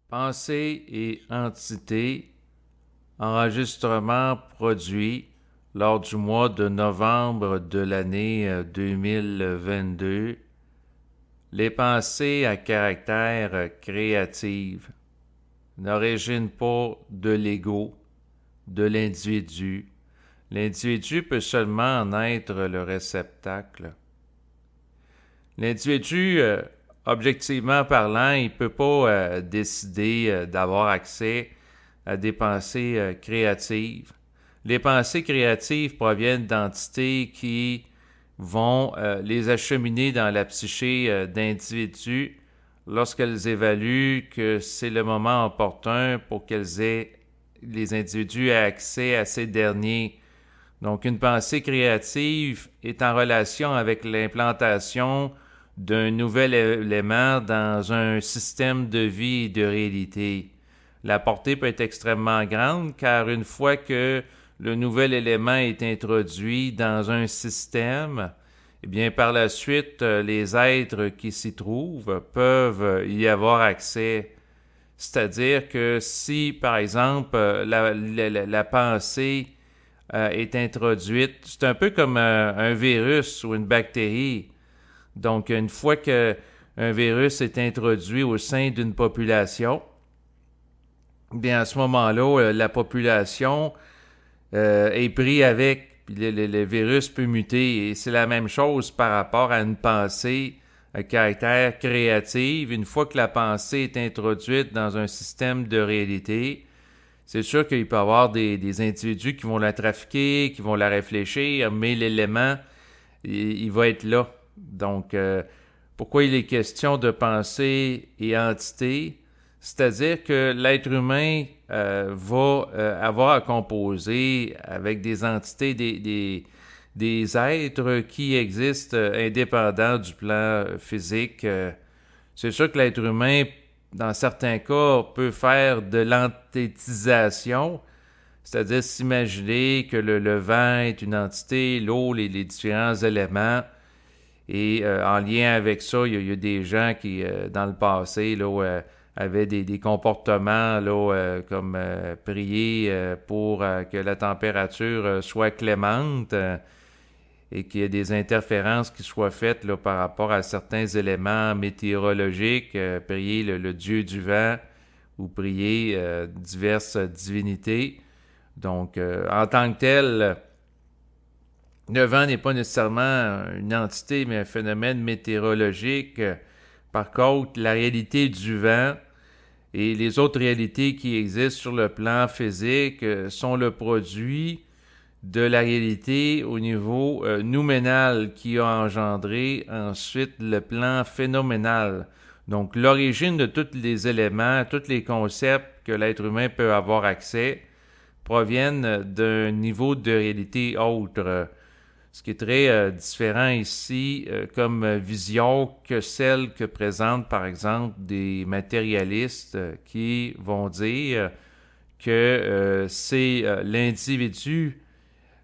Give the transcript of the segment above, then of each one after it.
Pensée et entité, enregistrement produit lors du mois de novembre de l'année 2022. Les pensées à caractère créatif n'originent pas de l'ego, de l'individu. L'individu peut seulement en être le réceptacle. L'individu, objectivement parlant, il ne peut pas décider d'avoir accès à des pensées créatives. Les pensées créatives proviennent d'entités qui vont les acheminer dans la psyché d'individus lorsqu'elles évaluent que c'est le moment opportun pour les individus aient accès à ces derniers. Donc, une pensée créative est en relation avec l'implantation d'un nouvel élément dans un système de vie et de réalité. La portée peut être extrêmement grande car une fois que le nouvel élément est introduit dans un système, eh bien par la suite, les êtres qui s'y trouvent peuvent y avoir accès. C'est-à-dire que si, par exemple, la pensée est introduite, c'est un peu comme un virus ou une bactérie. Donc, une fois qu'un virus est introduit au sein d'une population, bien à ce moment-là, la population est prise avec, puis le virus peut muter. Et c'est la même chose par rapport à une pensée à caractère créatif. Une fois que la pensée est introduite dans un système de réalité, c'est sûr qu'il peut y avoir des individus qui vont la trafiquer, qui vont la réfléchir, mais l'élément, il va être là. Donc, pourquoi il est question de pensée et entité? C'est-à-dire que l'être humain va avoir à composer avec des entités, des êtres qui existent indépendants du plan physique. C'est sûr que l'être humain, dans certains cas, peut faire de l'enthétisation, c'est-à-dire s'imaginer que le vent est une entité, l'eau, les différents éléments. Et en lien avec ça, il y a des gens qui, dans le passé, là, avaient des comportements là, comme prier pour que la température soit clémente et qu'il y ait des interférences qui soient faites là, par rapport à certains éléments météorologiques, prier le dieu du vent ou prier diverses divinités. Donc, en tant que tel, le vent n'est pas nécessairement une entité, mais un phénomène météorologique. Par contre, la réalité du vent et les autres réalités qui existent sur le plan physique sont le produit de la réalité au niveau nouménal qui a engendré ensuite le plan phénoménal. Donc, l'origine de tous les éléments, tous les concepts que l'être humain peut avoir accès proviennent d'un niveau de réalité autre. Ce qui est très différent ici comme vision que celle que présentent par exemple des matérialistes qui vont dire que c'est l'individu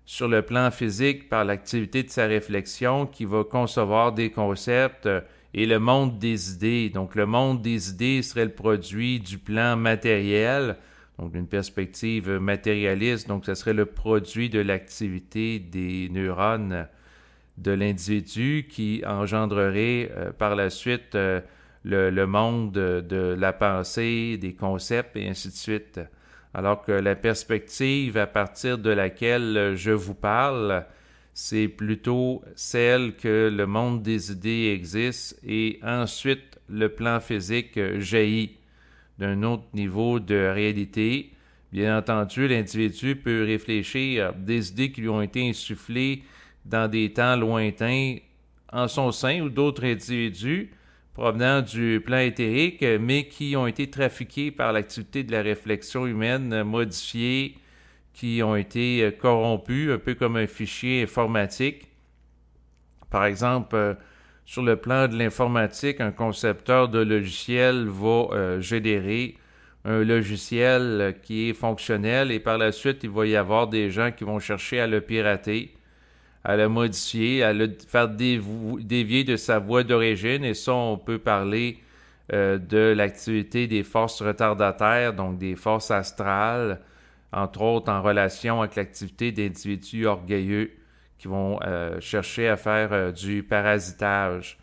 sur le plan physique par l'activité de sa réflexion qui va concevoir des concepts et le monde des idées. Donc le monde des idées serait le produit du plan matériel, donc d'une perspective matérialiste, donc ce serait le produit de l'activité des neurones de l'individu qui engendrerait par la suite le monde de la pensée, des concepts et ainsi de suite. Alors que la perspective à partir de laquelle je vous parle, c'est plutôt celle que le monde des idées existe et ensuite le plan physique jaillit d'un autre niveau de réalité. Bien entendu, l'individu peut réfléchir à des idées qui lui ont été insufflées dans des temps lointains en son sein ou d'autres individus provenant du plan éthérique, mais qui ont été trafiqués par l'activité de la réflexion humaine, modifiés, qui ont été corrompus, un peu comme un fichier informatique. Par exemple, sur le plan de l'informatique, un concepteur de logiciel va générer un logiciel qui est fonctionnel et par la suite, il va y avoir des gens qui vont chercher à le pirater, à le modifier, à le faire dévier de sa voie d'origine. Et ça, on peut parler de l'activité des forces retardataires, donc des forces astrales, entre autres en relation avec l'activité d'individus orgueilleux qui vont chercher à faire du parasitage.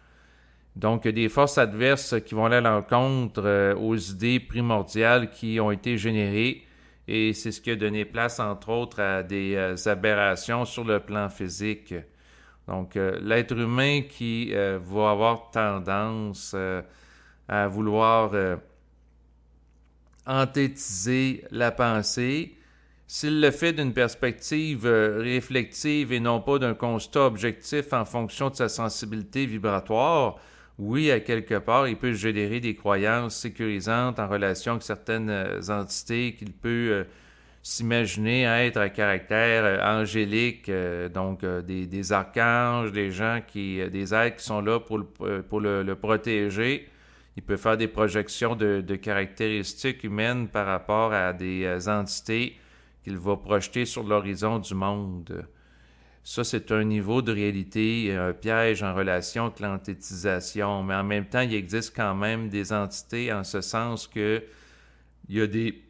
Donc, des forces adverses qui vont aller à l'encontre aux idées primordiales qui ont été générées, et c'est ce qui a donné place, entre autres, à des aberrations sur le plan physique. Donc, l'être humain qui va avoir tendance à vouloir anthétiser la pensée, s'il le fait d'une perspective réflexive et non pas d'un constat objectif en fonction de sa sensibilité vibratoire, oui, à quelque part, il peut générer des croyances sécurisantes en relation avec certaines entités qu'il peut s'imaginer être à caractère angélique, donc des archanges, des gens des êtres qui sont là pour le protéger. Il peut faire des projections de caractéristiques humaines par rapport à des entités qu'il va projeter sur l'horizon du monde. Ça, c'est un niveau de réalité, un piège en relation avec l'enthétisation. Mais en même temps, il existe quand même des entités en ce sens que il y a des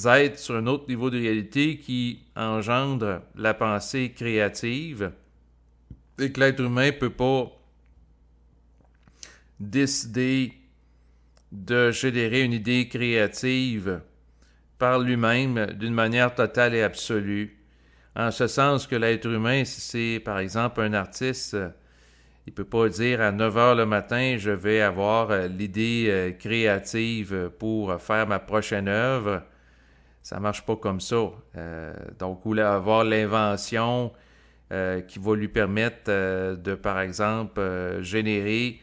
êtres sur un autre niveau de réalité qui engendrent la pensée créative et que l'être humain ne peut pas décider de générer une idée créative par lui-même d'une manière totale et absolue. En ce sens que l'être humain, si c'est par exemple un artiste, il ne peut pas dire à 9 heures le matin, je vais avoir l'idée créative pour faire ma prochaine œuvre. Ça ne marche pas comme ça. Donc, ou avoir l'invention qui va lui permettre de, par exemple, générer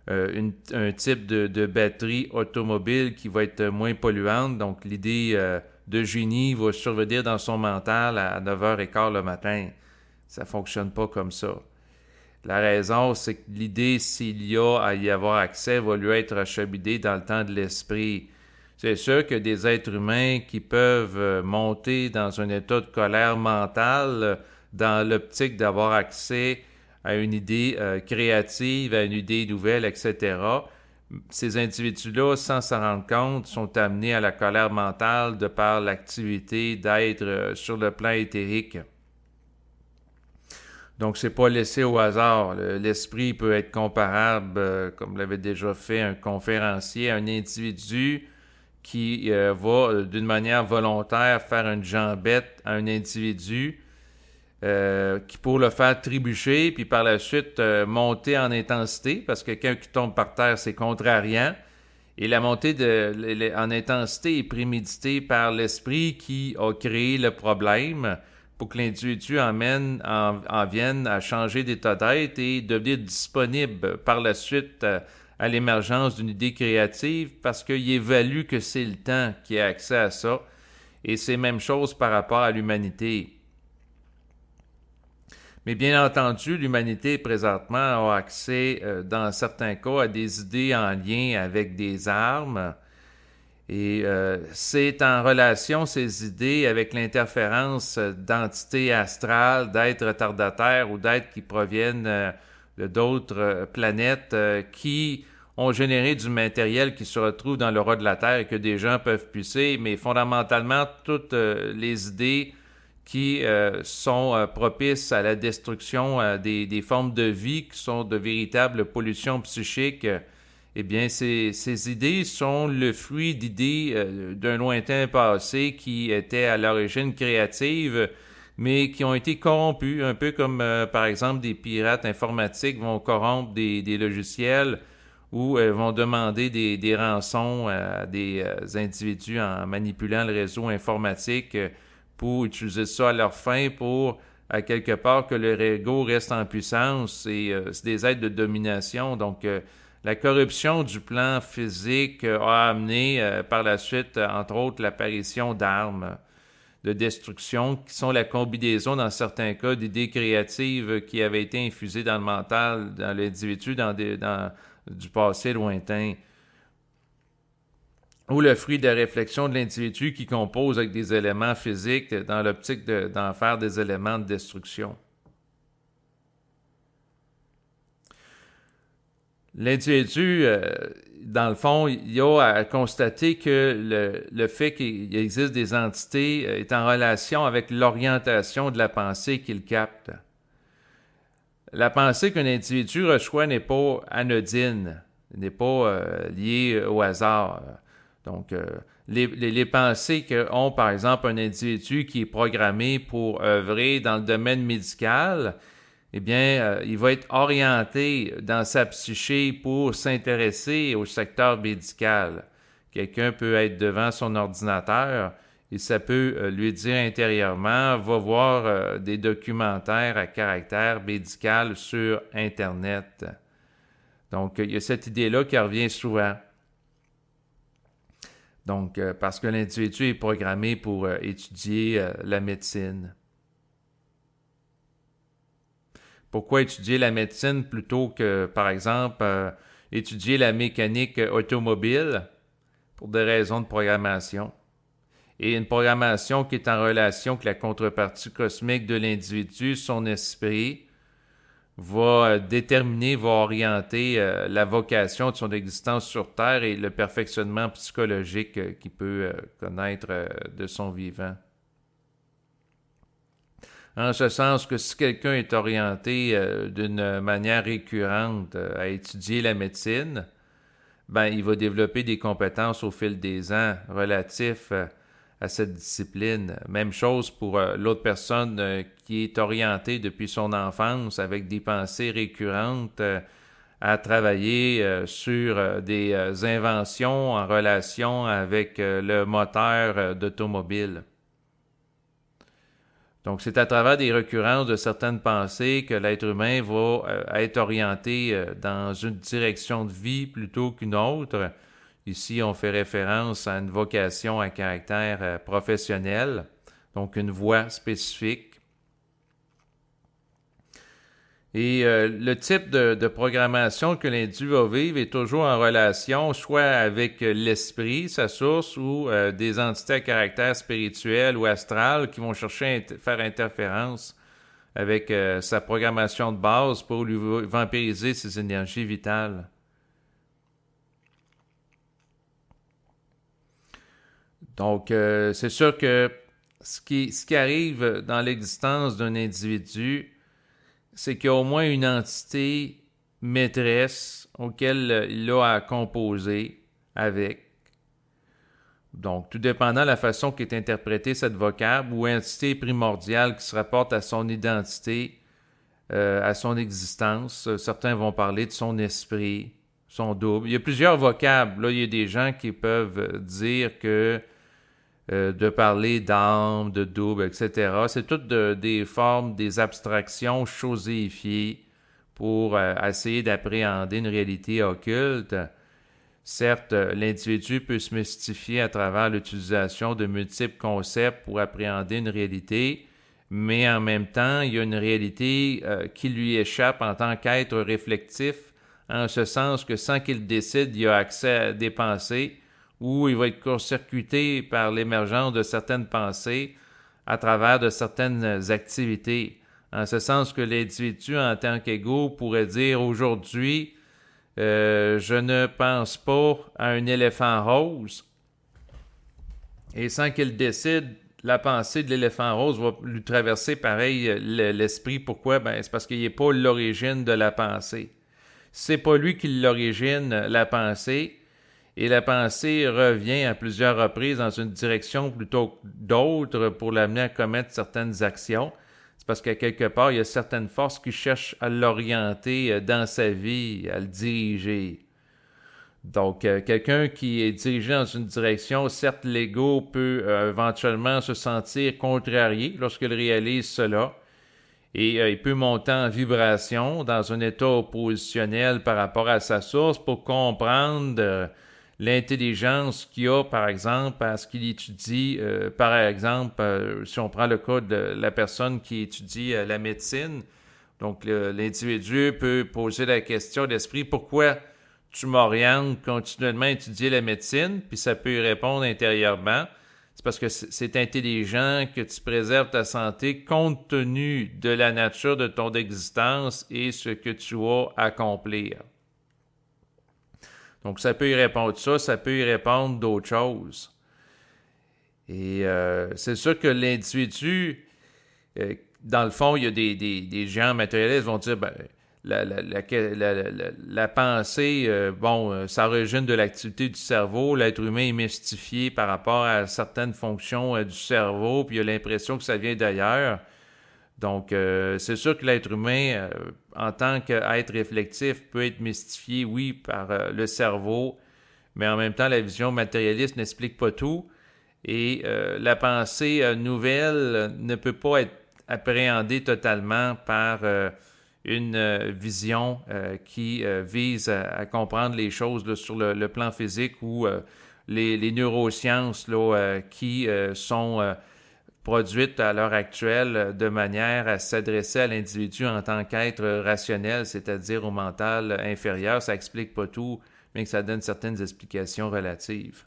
un type de batterie automobile qui va être moins polluante. Donc, l'idée de génie va survenir dans son mental à 9h15 le matin. Ça ne fonctionne pas comme ça. La raison, c'est que l'idée, s'il y a à y avoir accès, va lui être acheminée dans le temps de l'esprit. C'est sûr que des êtres humains qui peuvent monter dans un état de colère mentale dans l'optique d'avoir accès à une idée créative, à une idée nouvelle, etc. Ces individus-là, sans s'en rendre compte, sont amenés à la colère mentale de par l'activité d'être sur le plan éthérique. Donc, c'est pas laissé au hasard. L'esprit peut être comparable, comme l'avait déjà fait un conférencier, à un individu qui va, d'une manière volontaire, faire une jambette à un individu qui pour le faire trébucher, puis par la suite monter en intensité, parce que quelqu'un qui tombe par terre, c'est contrariant. Et la montée en intensité est préméditée par l'esprit qui a créé le problème pour que l'individu en vienne à changer d'état d'être et devenir disponible par la suite à l'émergence d'une idée créative parce qu'il évalue que c'est le temps qui a accès à ça. Et c'est la même chose par rapport à l'humanité. Mais bien entendu, l'humanité présentement a accès, dans certains cas, à des idées en lien avec des armes. Et c'est en relation, ces idées, avec l'interférence d'entités astrales, d'êtres retardataires ou d'êtres qui proviennent de d'autres planètes qui ont généré du matériel qui se retrouve dans l'aura de la Terre et que des gens peuvent puiser. Mais fondamentalement, toutes les idées qui sont propices à la destruction des formes de vie qui sont de véritables pollutions psychiques, eh bien, ces idées sont le fruit d'idées d'un lointain passé qui étaient à l'origine créatives, mais qui ont été corrompues, un peu comme, par exemple, des pirates informatiques vont corrompre des logiciels ou vont demander des rançons à des individus en manipulant le réseau informatique pour utiliser ça à leur fin pour, à quelque part, que leur ego reste en puissance. Et c'est des êtres de domination. Donc, la corruption du plan physique a amené par la suite, entre autres, l'apparition d'armes de destruction qui sont la combinaison, dans certains cas, d'idées créatives qui avaient été infusées dans le mental, dans l'individu, dans du passé lointain, ou le fruit de la réflexion de l'individu qui compose avec des éléments physiques dans l'optique d'en faire des éléments de destruction. L'individu, dans le fond, il a à constater que le fait qu'il existe des entités est en relation avec l'orientation de la pensée qu'il capte. La pensée qu'un individu reçoit n'est pas anodine, n'est pas liée au hasard. Donc, les pensées qu'ont, par exemple, un individu qui est programmé pour œuvrer dans le domaine médical, eh bien, il va être orienté dans sa psyché pour s'intéresser au secteur médical. Quelqu'un peut être devant son ordinateur et ça peut lui dire intérieurement, va voir des documentaires à caractère médical sur Internet. Donc, il y a cette idée-là qui revient souvent. Donc, parce que l'individu est programmé pour étudier la médecine. Pourquoi étudier la médecine plutôt que, par exemple, étudier la mécanique automobile pour des raisons de programmation? Et une programmation qui est en relation avec la contrepartie cosmique de l'individu, son esprit, va déterminer, va orienter la vocation de son existence sur Terre et le perfectionnement psychologique qu'il peut connaître de son vivant. En ce sens que si quelqu'un est orienté d'une manière récurrente à étudier la médecine, ben, il va développer des compétences au fil des ans relatifs à cette discipline. Même chose pour l'autre personne qui est orientée depuis son enfance avec des pensées récurrentes à travailler sur des inventions en relation avec le moteur d'automobile. Donc, c'est à travers des récurrences de certaines pensées que l'être humain va être orienté dans une direction de vie plutôt qu'une autre. Ici, on fait référence à une vocation à caractère professionnel, donc une voie spécifique. Et le type de programmation que l'individu va vivre est toujours en relation soit avec l'esprit, sa source, ou des entités à caractère spirituel ou astral qui vont chercher à faire interférence avec sa programmation de base pour lui vampiriser ses énergies vitales. Donc, c'est sûr que ce qui arrive dans l'existence d'un individu, c'est qu'il y a au moins une entité maîtresse auquel il a à composer avec. Donc, tout dépendant de la façon qu'est interprétée cette vocable ou entité primordiale qui se rapporte à son identité, à son existence. Certains vont parler de son esprit, son double. Il y a plusieurs vocables. Là, il y a des gens qui peuvent dire que de parler d'âme, de double, etc. C'est toutes des formes, des abstractions choséifiées pour essayer d'appréhender une réalité occulte. Certes, l'individu peut se mystifier à travers l'utilisation de multiples concepts pour appréhender une réalité, mais en même temps, il y a une réalité qui lui échappe en tant qu'être réflectif, en ce sens que sans qu'il décide, il a accès à des pensées, où il va être court-circuité par l'émergence de certaines pensées à travers de certaines activités. En ce sens que l'individu, en tant qu'ego, pourrait dire aujourd'hui, je ne pense pas à un éléphant rose. Et sans qu'il décide, la pensée de l'éléphant rose va lui traverser pareil l'esprit. Pourquoi? Ben, c'est parce qu'il n'est pas l'origine de la pensée. C'est pas lui qui l'origine, la pensée. Et la pensée revient à plusieurs reprises dans une direction plutôt que d'autres pour l'amener à commettre certaines actions. C'est parce qu'à quelque part, il y a certaines forces qui cherchent à l'orienter dans sa vie, à le diriger. Donc, quelqu'un qui est dirigé dans une direction, certes, l'ego peut éventuellement se sentir contrarié lorsqu'il réalise cela. Et il peut monter en vibration dans un état oppositionnel par rapport à sa source pour comprendre l'intelligence qu'il a, par exemple, à ce qu'il étudie. Par exemple, si on prend le cas de la personne qui étudie la médecine, donc l'individu peut poser la question d'esprit, pourquoi tu m'orientes continuellement à étudier la médecine, puis ça peut y répondre intérieurement. C'est parce que c'est intelligent que tu préserves ta santé compte tenu de la nature de ton existence et ce que tu as à accomplir. Donc, ça peut y répondre ça peut y répondre d'autres choses. Et c'est sûr que l'individu, dans le fond, il y a des gens matérialistes qui vont dire, ben, la pensée, ça origine de l'activité du cerveau. L'être humain est mystifié par rapport à certaines fonctions du cerveau, puis il a l'impression que ça vient d'ailleurs. Donc, c'est sûr que l'être humain, en tant qu'être réflectif, peut être mystifié, oui, par le cerveau, mais en même temps, la vision matérialiste n'explique pas tout. Et la pensée nouvelle ne peut pas être appréhendée totalement par une vision qui vise à comprendre les choses là, sur le plan physique ou les neurosciences là, qui sont produites à l'heure actuelle de manière à s'adresser à l'individu en tant qu'être rationnel, c'est-à-dire au mental inférieur. Ça explique pas tout, mais que ça donne certaines explications relatives.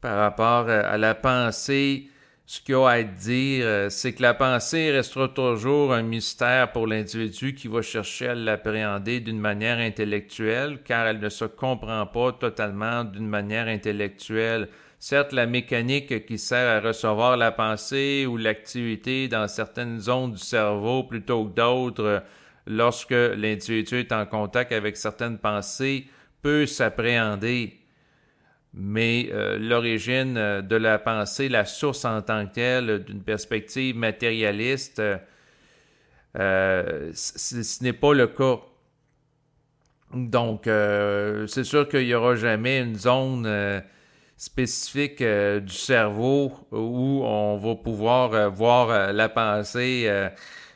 Par rapport à la pensée, ce qu'il y a à dire, c'est que la pensée restera toujours un mystère pour l'individu qui va chercher à l'appréhender d'une manière intellectuelle, car elle ne se comprend pas totalement d'une manière intellectuelle. Certes, la mécanique qui sert à recevoir la pensée ou l'activité dans certaines zones du cerveau plutôt que d'autres, lorsque l'individu est en contact avec certaines pensées, peut s'appréhender. Mais l'origine de la pensée, la source en tant que telle, d'une perspective matérialiste, ce n'est pas le cas. Donc, c'est sûr qu'il n'y aura jamais une zone spécifique du cerveau où on va pouvoir voir la pensée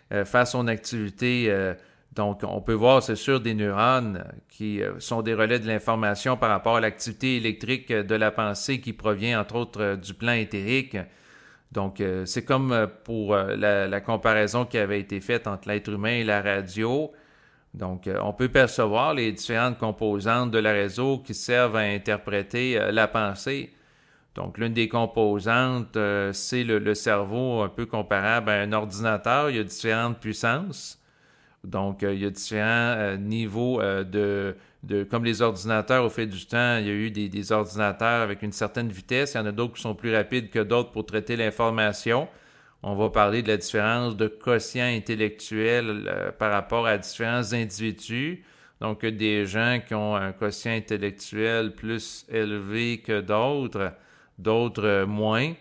faire son activité. Donc, on peut voir, c'est sûr, des neurones qui sont des relais de l'information par rapport à l'activité électrique de la pensée qui provient, entre autres, du plan éthérique. Donc, c'est comme pour la comparaison qui avait été faite entre l'être humain et la radio. Donc, on peut percevoir les différentes composantes de la réseau qui servent à interpréter la pensée. Donc, l'une des composantes, c'est le cerveau un peu comparable à un ordinateur. Il y a différentes puissances. Donc, il y a différents niveaux comme les ordinateurs au fil du temps, il y a eu des ordinateurs avec une certaine vitesse. Il y en a d'autres qui sont plus rapides que d'autres pour traiter l'information. On va parler de la différence de quotient intellectuel par rapport à différents individus. Donc, des gens qui ont un quotient intellectuel plus élevé que d'autres, d'autres moins.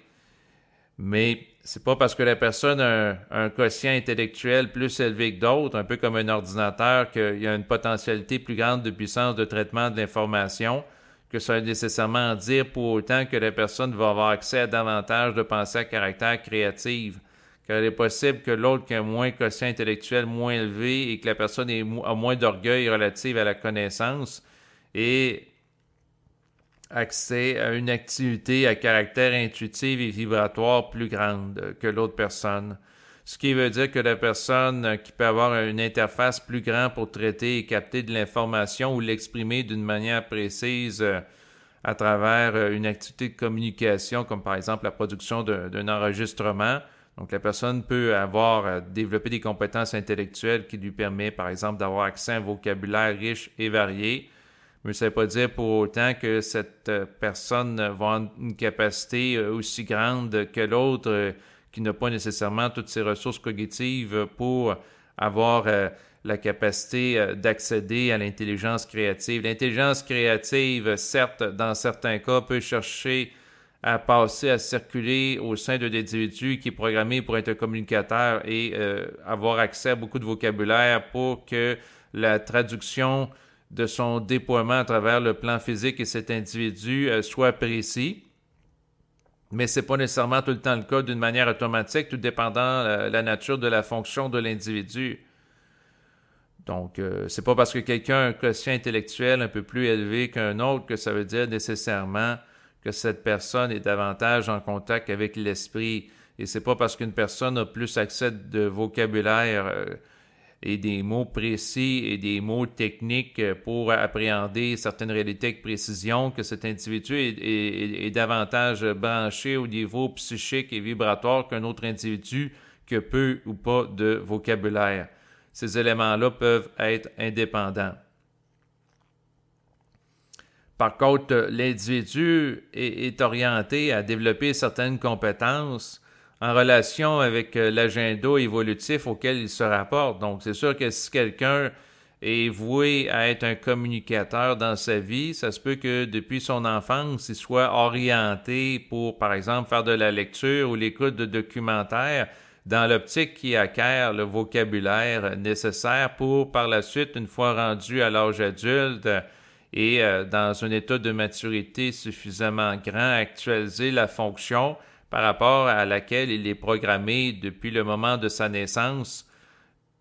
Mais c'est pas parce que la personne a un quotient intellectuel plus élevé que d'autres, un peu comme un ordinateur, qu'il y a une potentialité plus grande de puissance de traitement de l'information, que ça veut nécessairement dire pour autant que la personne va avoir accès à davantage de pensées à caractère créative. Car il est possible que l'autre qui a moins quotient intellectuel moins élevé et que la personne a moins d'orgueil relatif à la connaissance et accès à une activité à caractère intuitif et vibratoire plus grande que l'autre personne. Ce qui veut dire que la personne qui peut avoir une interface plus grande pour traiter et capter de l'information ou l'exprimer d'une manière précise à travers une activité de communication, comme par exemple la production d'un enregistrement. Donc la personne peut avoir développé des compétences intellectuelles qui lui permettent par exemple d'avoir accès à un vocabulaire riche et varié. Mais ça ne veut pas dire pour autant que cette personne va avoir une capacité aussi grande que l'autre qui n'a pas nécessairement toutes ses ressources cognitives pour avoir la capacité d'accéder à l'intelligence créative. L'intelligence créative, certes, dans certains cas, peut chercher à passer, à circuler au sein d'un individu qui est programmé pour être un communicateur et avoir accès à beaucoup de vocabulaire pour que la traduction de son déploiement à travers le plan physique et cet individu soit précis. Mais ce n'est pas nécessairement tout le temps le cas d'une manière automatique, tout dépendant de la nature de la fonction de l'individu. Donc, c'est pas parce que quelqu'un a un quotient intellectuel un peu plus élevé qu'un autre que ça veut dire nécessairement que cette personne est davantage en contact avec l'esprit. Et c'est pas parce qu'une personne a plus accès de vocabulaire et des mots précis et des mots techniques pour appréhender certaines réalités avec précision, que cet individu est davantage branché au niveau psychique et vibratoire qu'un autre individu qui a peu ou pas de vocabulaire. Ces éléments-là peuvent être indépendants. Par contre, l'individu est orienté à développer certaines compétences en relation avec l'agenda évolutif auquel il se rapporte. Donc, c'est sûr que si quelqu'un est voué à être un communicateur dans sa vie, ça se peut que depuis son enfance, il soit orienté pour, par exemple, faire de la lecture ou l'écoute de documentaires dans l'optique qui acquiert le vocabulaire nécessaire pour, par la suite, une fois rendu à l'âge adulte et dans un état de maturité suffisamment grand, actualiser la fonction par rapport à laquelle il est programmé depuis le moment de sa naissance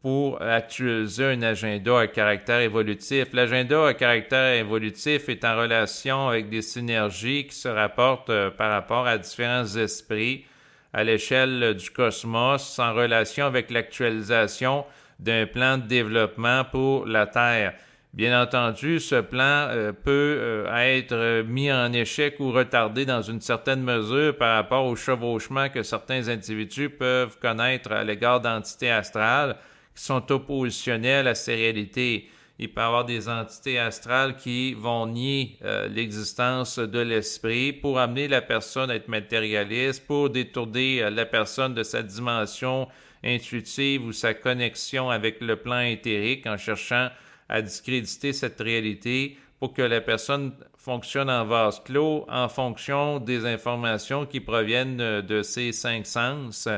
pour actualiser un agenda à caractère évolutif. L'agenda à caractère évolutif est en relation avec des synergies qui se rapportent par rapport à différents esprits à l'échelle du cosmos en relation avec l'actualisation d'un plan de développement pour la Terre. Bien entendu, ce plan peut être mis en échec ou retardé dans une certaine mesure par rapport au chevauchement que certains individus peuvent connaître à l'égard d'entités astrales qui sont oppositionnelles à ces réalités. Il peut y avoir des entités astrales qui vont nier l'existence de l'esprit pour amener la personne à être matérialiste, pour détourner la personne de sa dimension intuitive ou sa connexion avec le plan éthérique en cherchant à discréditer cette réalité pour que la personne fonctionne en vase clos en fonction des informations qui proviennent de ses 5 sens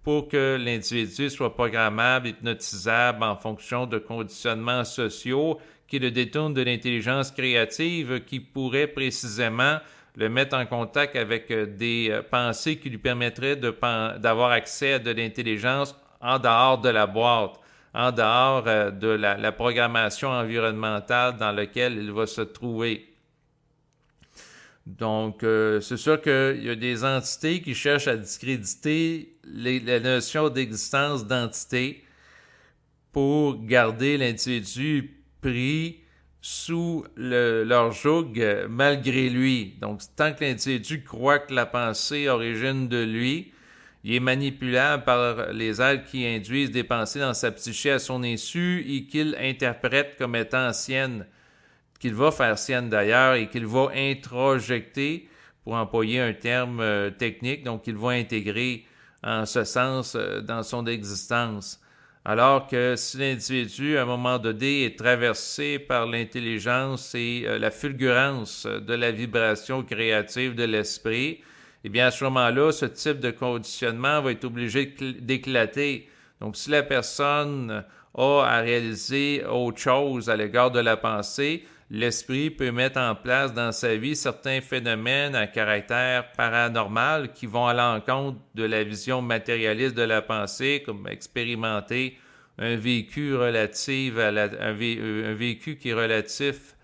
pour que l'individu soit programmable, hypnotisable en fonction de conditionnements sociaux qui le détournent de l'intelligence créative qui pourrait précisément le mettre en contact avec des pensées qui lui permettraient d'avoir accès à de l'intelligence en dehors de la boîte, en dehors de la programmation environnementale dans laquelle il va se trouver. Donc, c'est sûr qu'il y a des entités qui cherchent à discréditer la notion d'existence d'entité pour garder l'individu pris sous leur joug malgré lui. Donc, tant que l'individu croit que la pensée origine de lui, il est manipulable par les êtres qui induisent des pensées dans sa psyché à son insu et qu'il interprète comme étant siennes, qu'il va faire sienne d'ailleurs et qu'il va introjecter, pour employer un terme technique, donc qu'il va intégrer en ce sens dans son existence. Alors que si l'individu, à un moment donné, est traversé par l'intelligence et la fulgurance de la vibration créative de l'esprit, eh bien, à ce moment-là, ce type de conditionnement va être obligé d'éclater. Donc, si la personne a à réaliser autre chose à l'égard de la pensée, l'esprit peut mettre en place dans sa vie certains phénomènes à caractère paranormal qui vont à l'encontre de la vision matérialiste de la pensée, comme expérimenter un vécu relatif un vécu qui est relatif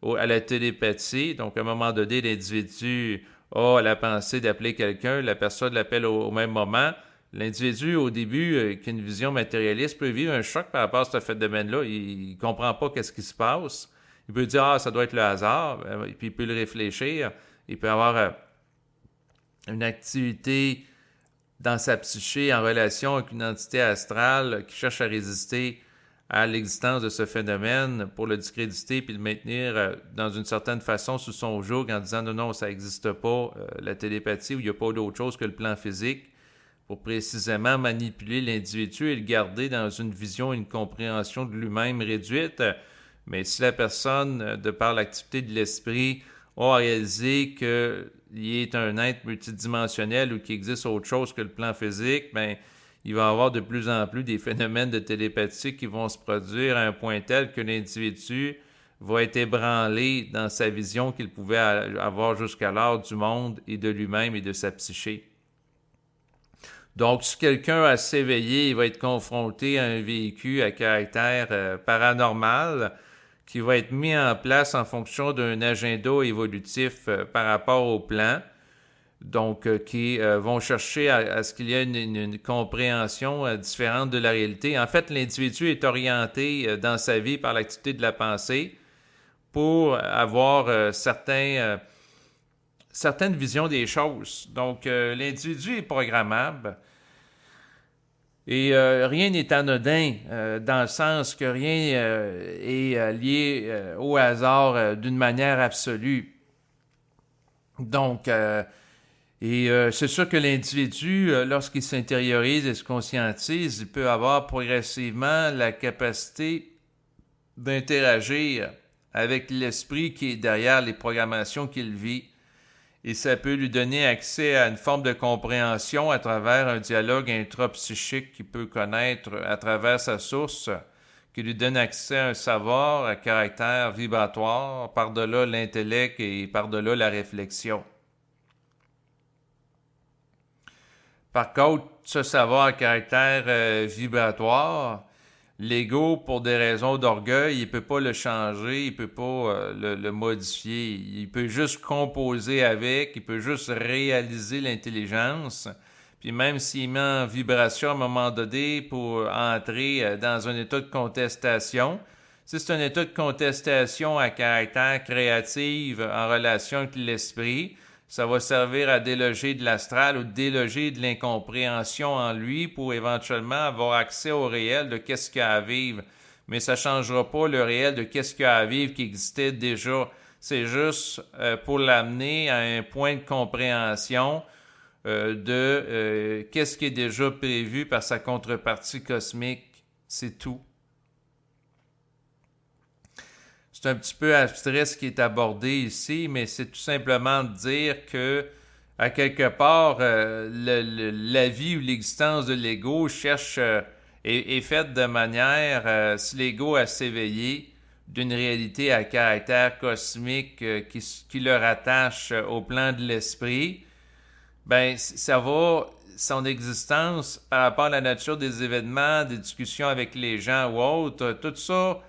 à la télépathie. Donc, à un moment donné, l'individu a la pensée d'appeler quelqu'un, la personne l'appelle au même moment. L'individu, au début, qui a une vision matérialiste, peut vivre un choc par rapport à ce phénomène-là. Il ne comprend pas qu'est-ce qui se passe. Il peut dire « Ah, ça doit être le hasard », et puis il peut le réfléchir. Il peut avoir une activité dans sa psyché en relation avec une entité astrale qui cherche à résister à l'existence de ce phénomène pour le discréditer puis le maintenir dans une certaine façon sous son joug en disant « Non, non, ça n'existe pas, la télépathie, où il n'y a pas d'autre chose que le plan physique », pour précisément manipuler l'individu et le garder dans une vision et une compréhension de lui-même réduite. Mais si la personne, de par l'activité de l'esprit, a réalisé qu'il est un être multidimensionnel ou qu'il existe autre chose que le plan physique, bien, il va y avoir de plus en plus des phénomènes de télépathie qui vont se produire à un point tel que l'individu va être ébranlé dans sa vision qu'il pouvait avoir jusqu'alors du monde et de lui-même et de sa psyché. Donc, si quelqu'un a s'éveillé, il va être confronté à un vécu à caractère paranormal qui va être mis en place en fonction d'un agenda évolutif par rapport au plan. Donc, qui vont chercher à ce qu'il y ait une compréhension différente de la réalité. En fait, l'individu est orienté dans sa vie par l'activité de la pensée pour avoir certaines visions des choses. Donc, l'individu est programmable Et rien n'est anodin, dans le sens que rien est lié au hasard d'une manière absolue. Donc, c'est sûr que l'individu, lorsqu'il s'intériorise et se conscientise, il peut avoir progressivement la capacité d'interagir avec l'esprit qui est derrière les programmations qu'il vit. Et ça peut lui donner accès à une forme de compréhension à travers un dialogue intrapsychique qu'il peut connaître à travers sa source, qui lui donne accès à un savoir à caractère vibratoire, par-delà l'intellect et par-delà la réflexion. Par contre, ce savoir à caractère vibratoire, l'ego, pour des raisons d'orgueil, il ne peut pas le changer, il ne peut pas le modifier. Il peut juste composer avec, il peut juste réaliser l'intelligence. Puis même s'il met en vibration à un moment donné pour entrer dans un état de contestation, si c'est un état de contestation à caractère créatif en relation avec l'esprit, ça va servir à déloger de l'astral ou déloger de l'incompréhension en lui pour éventuellement avoir accès au réel de qu'est-ce qu'il y a à vivre. Mais ça ne changera pas le réel de qu'est-ce qu'il y a à vivre qui existait déjà. C'est juste pour l'amener à un point de compréhension de qu'est-ce qui est déjà prévu par sa contrepartie cosmique. C'est tout. C'est un petit peu abstrait ce qui est abordé ici, mais c'est tout simplement de dire que, à quelque part, la vie ou l'existence de l'ego est faite de manière, si l'ego a s'éveillé d'une réalité à caractère cosmique qui le rattache au plan de l'esprit, ben ça va, son existence par rapport à la nature des événements, des discussions avec les gens ou autres, tout ça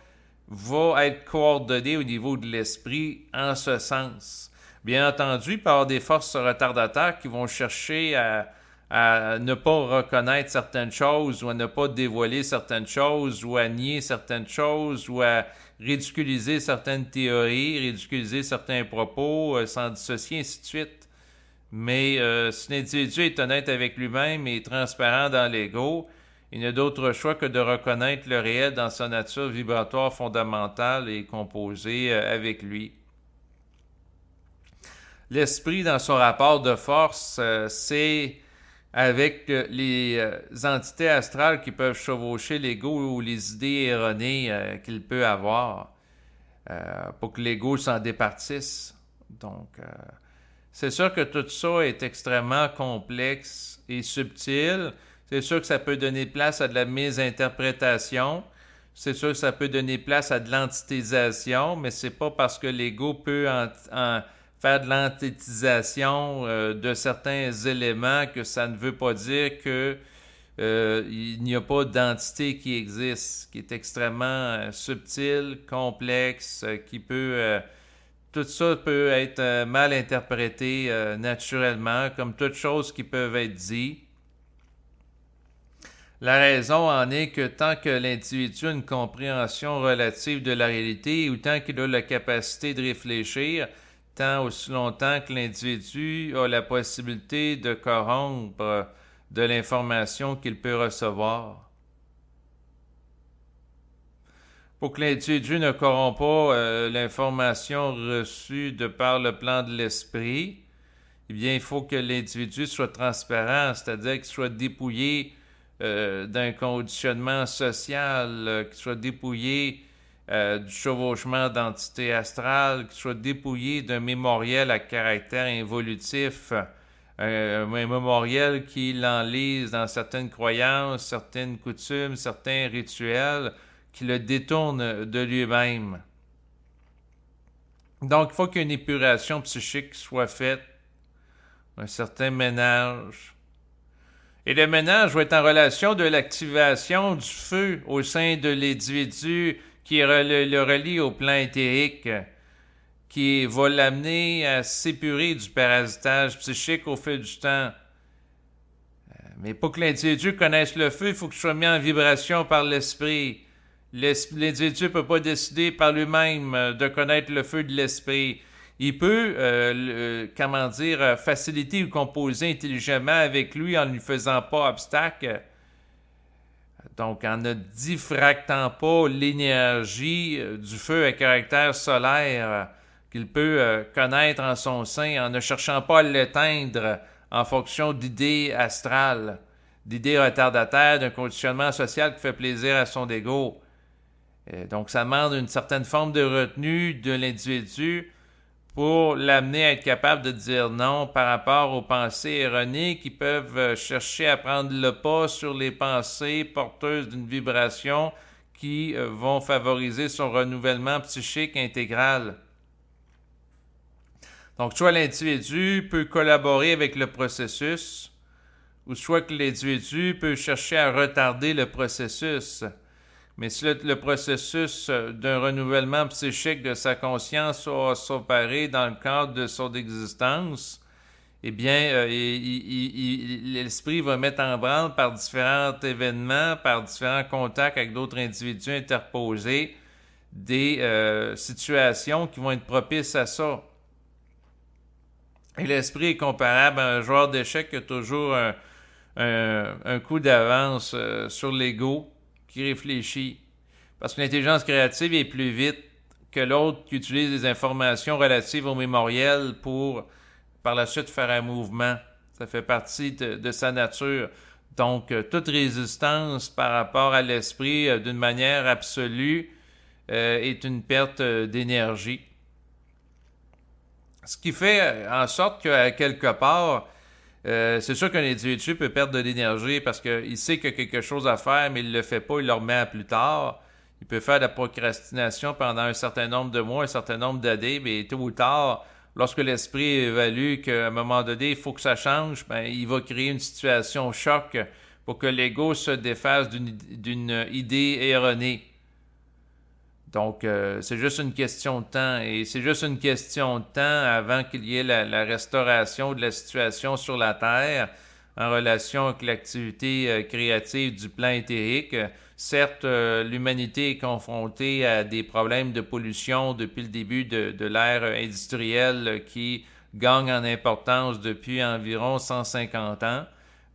va être coordonné au niveau de l'esprit en ce sens. Bien entendu, il peut y avoir des forces retardataires qui vont chercher à ne pas reconnaître certaines choses ou à ne pas dévoiler certaines choses ou à nier certaines choses ou à ridiculiser certaines théories, ridiculiser certains propos, s'en dissocier, ainsi de suite. Mais si l'individu est honnête avec lui-même et transparent dans l'ego, il n'a d'autre choix que de reconnaître le réel dans sa nature vibratoire fondamentale et composée avec lui. L'esprit, dans son rapport de force, c'est avec les entités astrales qui peuvent chevaucher l'ego ou les idées erronées qu'il peut avoir pour que l'ego s'en départisse. Donc, c'est sûr que tout ça est extrêmement complexe et subtil. C'est sûr que ça peut donner place à de la mésinterprétation. C'est sûr que ça peut donner place à de l'entitésation, mais c'est pas parce que l'ego peut faire de l'entitésation de certains éléments que ça ne veut pas dire que il n'y a pas d'entité qui existe, qui est extrêmement subtil, complexe, qui peut... tout ça peut être mal interprété naturellement, comme toutes choses qui peuvent être dites. La raison en est que tant que l'individu a une compréhension relative de la réalité ou tant qu'il a la capacité de réfléchir, tant aussi longtemps que l'individu a la possibilité de corrompre de l'information qu'il peut recevoir. Pour que l'individu ne corrompe pas l'information reçue de par le plan de l'esprit, eh bien, il faut que l'individu soit transparent, c'est-à-dire qu'il soit dépouillé d'un conditionnement social, qu'il soit dépouillé du chevauchement d'entités astrales, qu'il soit dépouillé d'un mémoriel à caractère involutif, un mémoriel qui l'enlise dans certaines croyances, certaines coutumes, certains rituels, qui le détournent de lui-même. Donc, il faut qu'une épuration psychique soit faite, un certain ménage. Et le ménage va être en relation de l'activation du feu au sein de l'individu qui le relie au plan éthérique, qui va l'amener à s'épurer du parasitage psychique au fil du temps. Mais pour que l'individu connaisse le feu, il faut qu'il soit mis en vibration par l'esprit. L'individu ne peut pas décider par lui-même de connaître le feu de l'esprit. Il peut, faciliter ou composer intelligemment avec lui en ne lui faisant pas obstacle. Donc, en ne diffractant pas l'énergie du feu à caractère solaire qu'il peut connaître en son sein, en ne cherchant pas à l'éteindre en fonction d'idées astrales, d'idées retardataires, d'un conditionnement social qui fait plaisir à son ego. Donc, ça demande une certaine forme de retenue de l'individu pour l'amener à être capable de dire non par rapport aux pensées erronées qui peuvent chercher à prendre le pas sur les pensées porteuses d'une vibration qui vont favoriser son renouvellement psychique intégral. Donc, soit l'individu peut collaborer avec le processus, ou soit que l'individu peut chercher à retarder le processus. Mais si le processus d'un renouvellement psychique de sa conscience va s'opérer dans le cadre de son existence, eh bien, l'esprit va mettre en branle par différents événements, par différents contacts avec d'autres individus interposés, des situations qui vont être propices à ça. Et l'esprit est comparable à un joueur d'échecs qui a toujours un coup d'avance sur l'ego qui réfléchit. Parce que l'intelligence créative est plus vite que l'autre qui utilise des informations relatives au mémoriel pour par la suite faire un mouvement. Ça fait partie de sa nature. Donc, toute résistance par rapport à l'esprit d'une manière absolue est une perte d'énergie. Ce qui fait en sorte qu'à quelque part, c'est sûr qu'un individu peut perdre de l'énergie parce qu'il sait qu'il y a quelque chose à faire, mais il ne le fait pas, il le remet à plus tard. Il peut faire de la procrastination pendant un certain nombre de mois, un certain nombre d'années, mais tôt ou tard, lorsque l'esprit évalue qu'à un moment donné, il faut que ça change, ben, il va créer une situation choc pour que l'ego se défasse d'une idée erronée. Donc, c'est juste une question de temps. Et c'est juste une question de temps avant qu'il y ait la restauration de la situation sur la Terre en relation avec l'activité créative du plan éthérique. Certes, l'humanité est confrontée à des problèmes de pollution depuis le début de l'ère industrielle qui gagne en importance depuis environ 150 ans.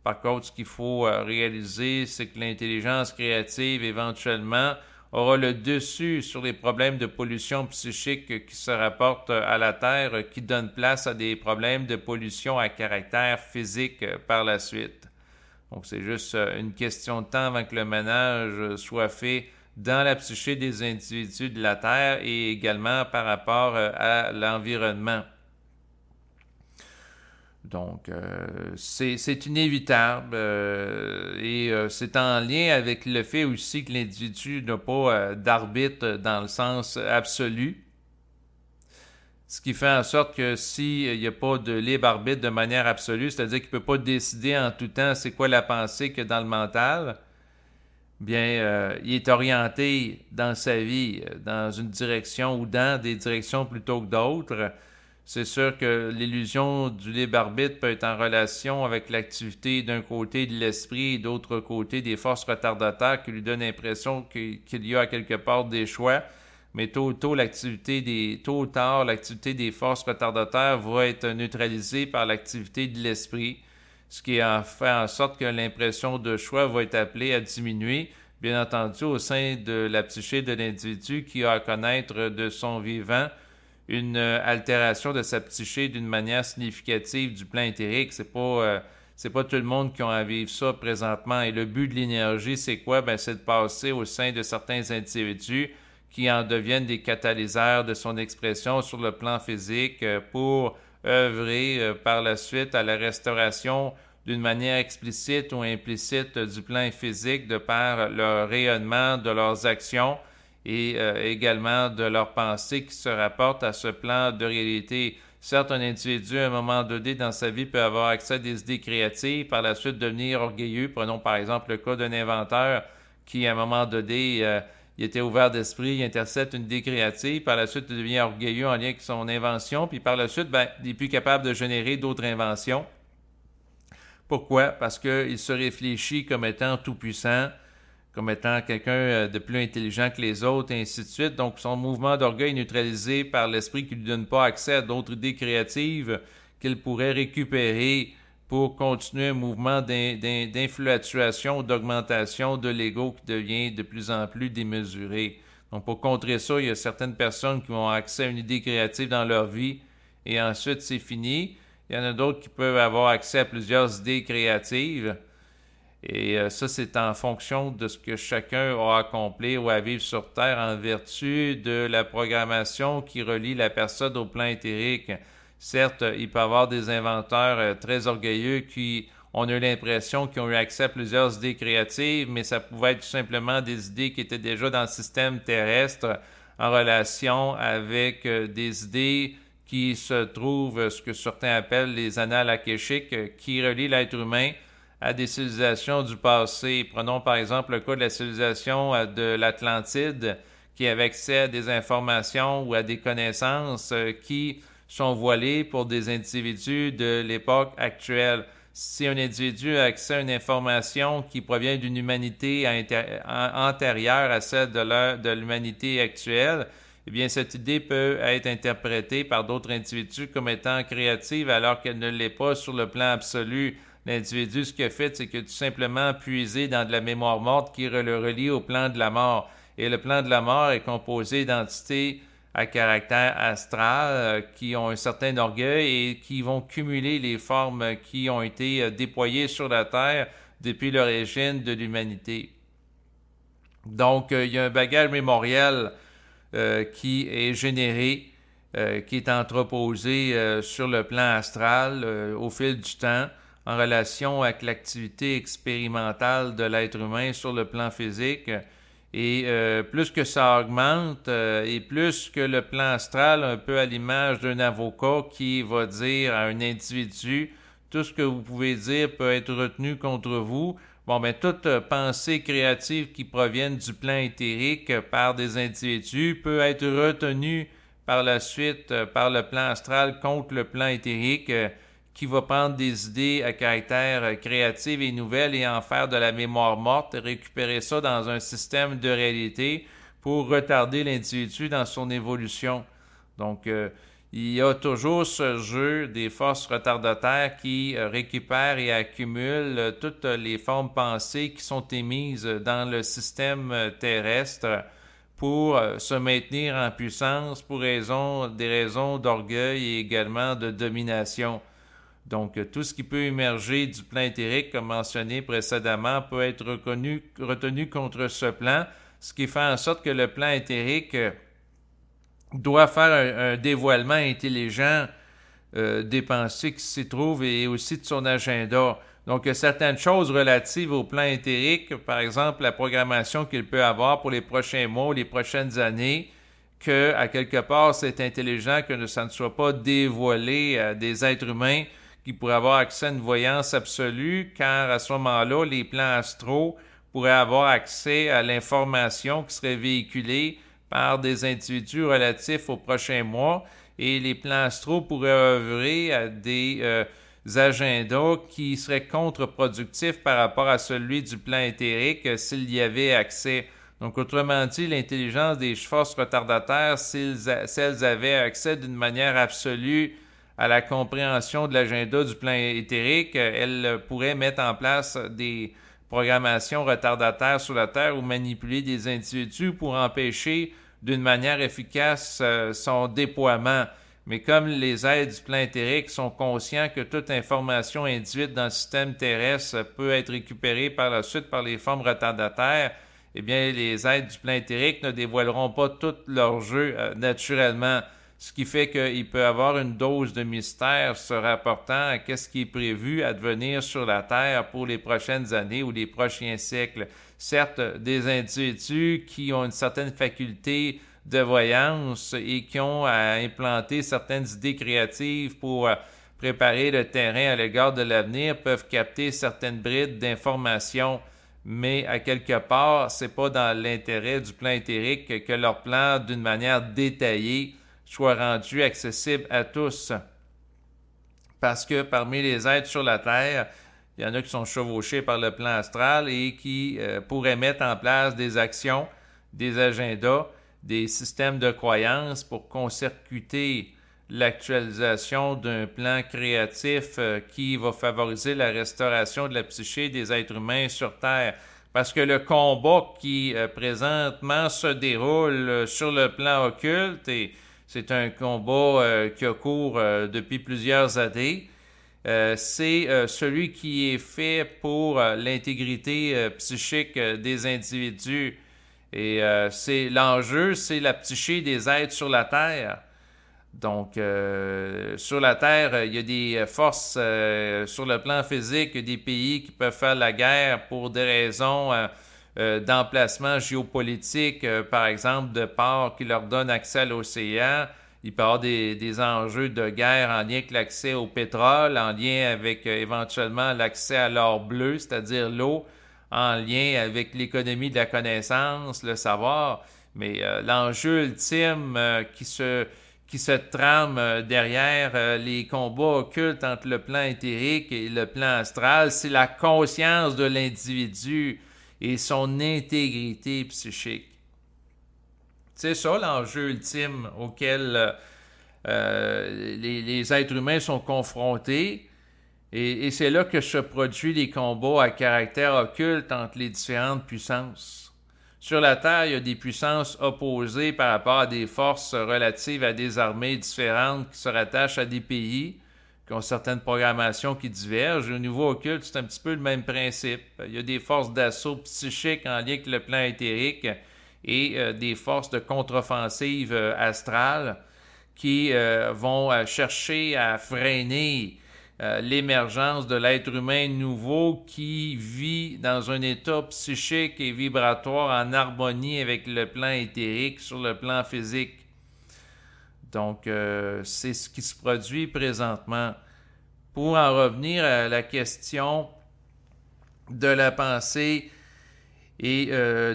Par contre, ce qu'il faut réaliser, c'est que l'intelligence créative, éventuellement, aura le dessus sur les problèmes de pollution psychique qui se rapportent à la Terre, qui donnent place à des problèmes de pollution à caractère physique par la suite. Donc, c'est juste une question de temps avant que le ménage soit fait dans la psyché des individus de la Terre et également par rapport à l'environnement. Donc, c'est inévitable et c'est en lien avec le fait aussi que l'individu n'a pas d'arbitre dans le sens absolu. Ce qui fait en sorte que s'il n'y a pas de libre arbitre de manière absolue, c'est-à-dire qu'il ne peut pas décider en tout temps c'est quoi la pensée qu'il y a dans le mental, bien, il est orienté dans sa vie, dans une direction ou dans des directions plutôt que d'autres. C'est sûr que l'illusion du libre arbitre peut être en relation avec l'activité d'un côté de l'esprit et d'autre côté des forces retardataires qui lui donnent l'impression qu'il y a à quelque part des choix. Mais tôt ou tard, l'activité des forces retardataires va être neutralisée par l'activité de l'esprit, ce qui fait en sorte que l'impression de choix va être appelée à diminuer, bien entendu au sein de la psyché de l'individu qui a à connaître de son vivant une altération de sa psyché d'une manière significative du plan éthérique. C'est pas tout le monde qui a à vivre ça présentement. Et le but de l'énergie, c'est quoi? Ben, c'est de passer au sein de certains individus qui en deviennent des catalyseurs de son expression sur le plan physique pour œuvrer par la suite à la restauration d'une manière explicite ou implicite du plan physique de par leur rayonnement de leurs actions et également de leurs pensées qui se rapportent à ce plan de réalité. Certes, un individu, à un moment donné dans sa vie, peut avoir accès à des idées créatives, par la suite devenir orgueilleux. Prenons par exemple le cas d'un inventeur qui, à un moment donné, il était ouvert d'esprit, il intercepte une idée créative, par la suite il devient orgueilleux en lien avec son invention, puis par la suite, ben, il n'est plus capable de générer d'autres inventions. Pourquoi? Parce qu'il se réfléchit comme étant tout-puissant, comme étant quelqu'un de plus intelligent que les autres, et ainsi de suite. Donc, son mouvement d'orgueil est neutralisé par l'esprit qui ne lui donne pas accès à d'autres idées créatives qu'il pourrait récupérer pour continuer un mouvement d'influctuation, d'augmentation de l'ego qui devient de plus en plus démesuré. Donc, pour contrer ça, il y a certaines personnes qui ont accès à une idée créative dans leur vie et ensuite c'est fini. Il y en a d'autres qui peuvent avoir accès à plusieurs idées créatives. Et ça, c'est en fonction de ce que chacun a à accomplir ou à vivre sur Terre en vertu de la programmation qui relie la personne au plan éthérique. Certes, il peut y avoir des inventeurs très orgueilleux qui ont eu l'impression qu'ils ont eu accès à plusieurs idées créatives, mais ça pouvait être tout simplement des idées qui étaient déjà dans le système terrestre en relation avec des idées qui se trouvent, ce que certains appellent les annales akashiques, qui relient l'être humain à des civilisations du passé. Prenons par exemple le cas de la civilisation de l'Atlantide, qui avait accès à des informations ou à des connaissances qui sont voilées pour des individus de l'époque actuelle. Si un individu a accès à une information qui provient d'une humanité antérieure à celle de l'humanité actuelle, eh bien, cette idée peut être interprétée par d'autres individus comme étant créative alors qu'elle ne l'est pas sur le plan absolu. L'individu, ce qu'il a fait, c'est qu'il a tout simplement puisé dans de la mémoire morte qui le relie au plan de la mort. Et le plan de la mort est composé d'entités à caractère astral qui ont un certain orgueil et qui vont cumuler les formes qui ont été déployées sur la Terre depuis l'origine de l'humanité. Donc, il y a un bagage mémoriel qui est généré, qui est entreposé sur le plan astral au fil du temps en relation avec l'activité expérimentale de l'être humain sur le plan physique. Et plus que ça augmente, et plus que le plan astral, un peu à l'image d'un avocat qui va dire à un individu, tout ce que vous pouvez dire peut être retenu contre vous. Bon, ben, toute pensée créative qui provienne du plan éthérique par des individus peut être retenue par la suite par le plan astral contre le plan éthérique qui va prendre des idées à caractère créatif et nouvelles et en faire de la mémoire morte, récupérer ça dans un système de réalité pour retarder l'individu dans son évolution. Donc, il y a toujours ce jeu des forces retardataires qui récupèrent et accumulent toutes les formes pensées qui sont émises dans le système terrestre pour se maintenir en puissance pour des raisons d'orgueil et également de domination. Donc, tout ce qui peut émerger du plan éthérique, comme mentionné précédemment, peut être retenu contre ce plan, ce qui fait en sorte que le plan éthérique doit faire un dévoilement intelligent des pensées qui s'y trouvent et aussi de son agenda. Donc, il y a certaines choses relatives au plan éthérique, par exemple la programmation qu'il peut avoir pour les prochains mois ou les prochaines années, que, à quelque part, c'est intelligent que ça ne soit pas dévoilé à des êtres humains qui pourraient avoir accès à une voyance absolue, car à ce moment-là, les plans astraux pourraient avoir accès à l'information qui serait véhiculée par des individus relatifs aux prochains mois, et les plans astraux pourraient œuvrer à des agendas qui seraient contre-productifs par rapport à celui du plan éthérique s'il y avait accès. Donc, autrement dit, l'intelligence des forces retardataires, si elles avaient accès d'une manière absolue à la compréhension de l'agenda du plan éthérique, elles pourraient mettre en place des programmations retardataires sur la Terre ou manipuler des individus pour empêcher d'une manière efficace son déploiement. Mais comme les êtres du plan éthérique sont conscients que toute information induite dans le système terrestre peut être récupérée par la suite par les formes retardataires, eh bien, les êtres du plan éthérique ne dévoileront pas tout leur jeu naturellement. Ce qui fait qu'il peut y avoir une dose de mystère se rapportant à ce qui est prévu à devenir sur la Terre pour les prochaines années ou les prochains siècles. Certes, des individus qui ont une certaine faculté de voyance et qui ont à implanter certaines idées créatives pour préparer le terrain à l'égard de l'avenir peuvent capter certaines brides d'informations. Mais à quelque part, c'est pas dans l'intérêt du plan éthérique que leur plan, d'une manière détaillée, soit rendu accessible à tous. Parce que parmi les êtres sur la Terre, il y en a qui sont chevauchés par le plan astral et qui pourraient mettre en place des actions, des agendas, des systèmes de croyances pour court-circuiter l'actualisation d'un plan créatif qui va favoriser la restauration de la psyché des êtres humains sur Terre. Parce que le combat qui présentement se déroule sur le plan occulte, et c'est un combat qui a cours depuis plusieurs années, c'est celui qui est fait pour l'intégrité psychique des individus. Et c'est l'enjeu, c'est la psyché des êtres sur la Terre. Donc, sur la Terre, il y a des forces sur le plan physique, des pays qui peuvent faire la guerre pour des raisons d'emplacement géopolitique, par exemple, de ports qui leur donnent accès à l'océan. Il peut y avoir des enjeux de guerre en lien avec l'accès au pétrole, en lien avec éventuellement l'accès à l'or bleu, c'est-à-dire l'eau, en lien avec l'économie de la connaissance, le savoir. Mais l'enjeu ultime qui se trame derrière les combats occultes entre le plan éthérique et le plan astral, c'est la conscience de l'individu et son intégrité psychique. C'est ça l'enjeu ultime auquel les êtres humains sont confrontés. Et c'est là que se produisent les combats à caractère occulte entre les différentes puissances. Sur la Terre, il y a des puissances opposées par rapport à des forces relatives à des armées différentes qui se rattachent à des pays, qui ont certaines programmations qui divergent. Au niveau occulte, c'est un petit peu le même principe. Il y a des forces d'assaut psychique en lien avec le plan éthérique et des forces de contre-offensive astrale qui vont chercher à freiner l'émergence de l'être humain nouveau qui vit dans un état psychique et vibratoire en harmonie avec le plan éthérique sur le plan physique. Donc, c'est ce qui se produit présentement. Pour en revenir à la question de la pensée et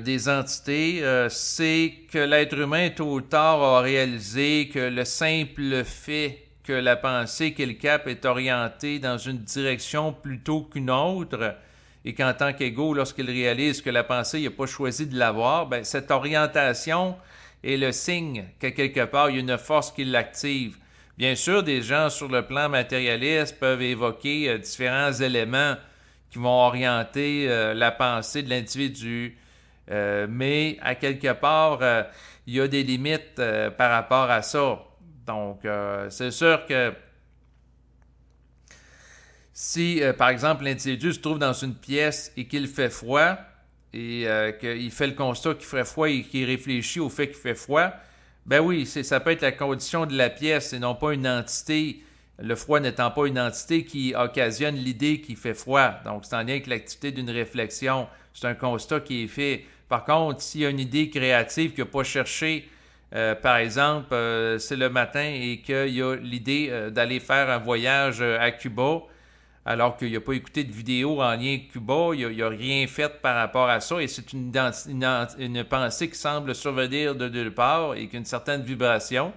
des entités, c'est que l'être humain, tôt ou tard, a réalisé que le simple fait que la pensée qu'il capte est orientée dans une direction plutôt qu'une autre, et qu'en tant qu'égo, lorsqu'il réalise que la pensée, il n'a pas choisi de l'avoir, ben, cette orientation est le signe que quelque part, il y a une force qui l'active. Bien sûr, des gens sur le plan matérialiste peuvent évoquer différents éléments qui vont orienter la pensée de l'individu, mais à quelque part, il y a des limites par rapport à ça. Donc, c'est sûr que si, par exemple, l'individu se trouve dans une pièce et qu'il fait froid, et qu'il fait le constat qu'il ferait froid et qu'il réfléchit au fait qu'il fait froid, ben oui, ça peut être la condition de la pièce et non pas une entité, le froid n'étant pas une entité qui occasionne l'idée qu'il fait froid. Donc, c'est en lien avec l'activité d'une réflexion. C'est un constat qui est fait. Par contre, s'il y a une idée créative qu'il n'a pas cherché, par exemple, c'est le matin et qu'il y a l'idée d'aller faire un voyage à Cuba, alors qu'il n'a pas écouté de vidéo en lien avec Cuba, il n'a rien fait par rapport à ça, et c'est une pensée qui semble survenir de nulle part et qu'une certaine vibration.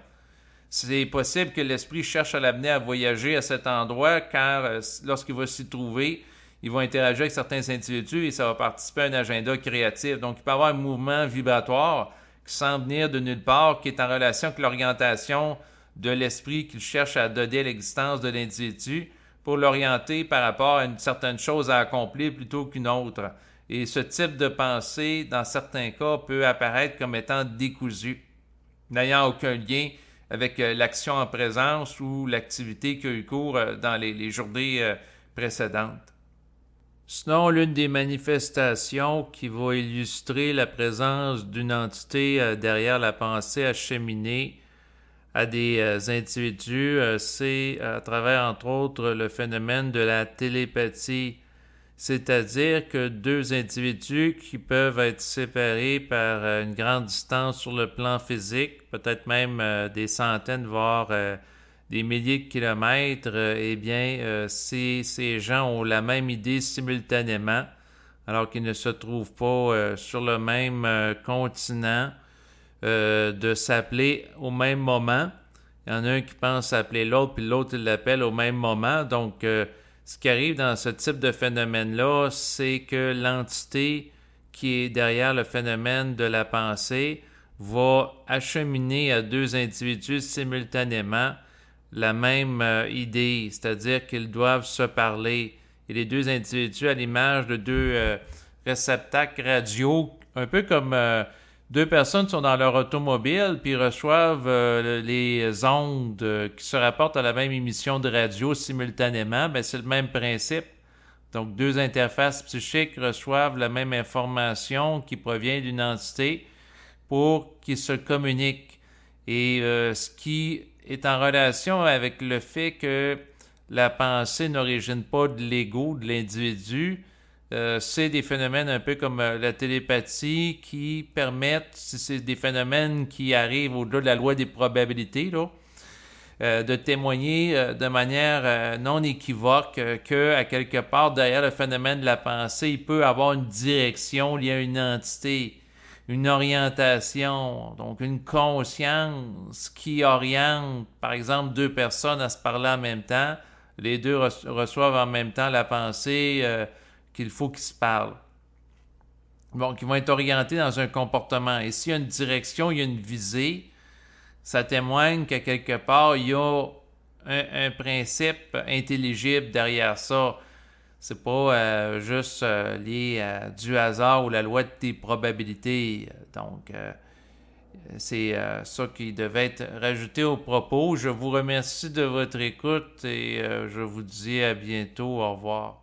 C'est possible que l'esprit cherche à l'amener à voyager à cet endroit, car lorsqu'il va s'y trouver, il va interagir avec certains individus et ça va participer à un agenda créatif. Donc, il peut y avoir un mouvement vibratoire qui semble venir de nulle part, qui est en relation avec l'orientation de l'esprit qu'il cherche à donner à l'existence de l'individu pour l'orienter par rapport à une certaine chose à accomplir plutôt qu'une autre. Et ce type de pensée, dans certains cas, peut apparaître comme étant décousu, n'ayant aucun lien avec l'action en présence ou l'activité qui a eu cours dans les journées précédentes. Sinon, l'une des manifestations qui va illustrer la présence d'une entité derrière la pensée acheminée à des individus, c'est à travers, entre autres, le phénomène de la télépathie, c'est-à-dire que deux individus qui peuvent être séparés par une grande distance sur le plan physique, peut-être même des centaines, voire des milliers de kilomètres, ces gens ont la même idée simultanément, alors qu'ils ne se trouvent pas sur le même continent, de s'appeler au même moment. Il y en a un qui pense s'appeler l'autre, puis l'autre il l'appelle au même moment. Donc, ce qui arrive dans ce type de phénomène-là, c'est que l'entité qui est derrière le phénomène de la pensée va acheminer à deux individus simultanément la même idée, c'est-à-dire qu'ils doivent se parler. Et les deux individus, à l'image de deux réceptacles radio, un peu comme deux personnes sont dans leur automobile puis reçoivent les ondes qui se rapportent à la même émission de radio simultanément, ben c'est le même principe. Donc, deux interfaces psychiques reçoivent la même information qui provient d'une entité pour qu'ils se communiquent. Et ce qui est en relation avec le fait que la pensée n'origine pas de l'ego, de l'individu, c'est des phénomènes un peu comme la télépathie qui permettent, c'est des phénomènes qui arrivent au-delà de la loi des probabilités, là, de témoigner de manière non équivoque que, à quelque part, derrière le phénomène de la pensée, il peut avoir une direction liée à une entité, une orientation, donc une conscience qui oriente, par exemple, deux personnes à se parler en même temps. Les deux reçoivent en même temps la pensée qu'il faut qu'ils se parlent. Bon, qui vont être orientés dans un comportement. Et s'il y a une direction, il y a une visée, ça témoigne qu'à quelque part, il y a un principe intelligible derrière ça. C'est pas juste lié à du hasard ou la loi des probabilités. Donc, c'est ça qui devait être rajouté au propos. Je vous remercie de votre écoute et je vous dis à bientôt. Au revoir.